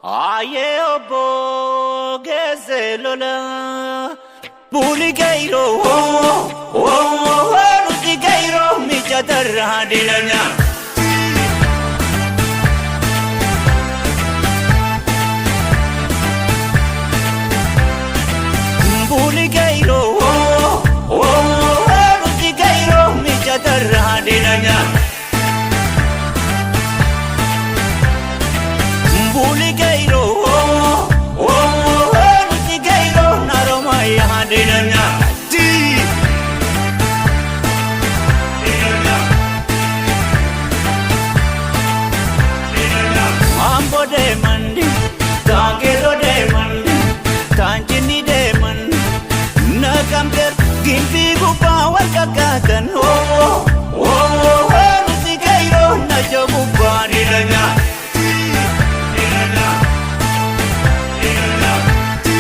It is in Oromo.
Aye obo gezelola Puli gairo Nuti gairo mi chatarra dilanya Puli gairo Nuti gairo mi chatarra dilanya Puli gairo Nuti gairo naroma ya dilanya Ambo de mandi, tagero de mandi, tanjini de mandi, nakamter gimpi gupa warkakakan, nuti gairo najo gupa dilanya.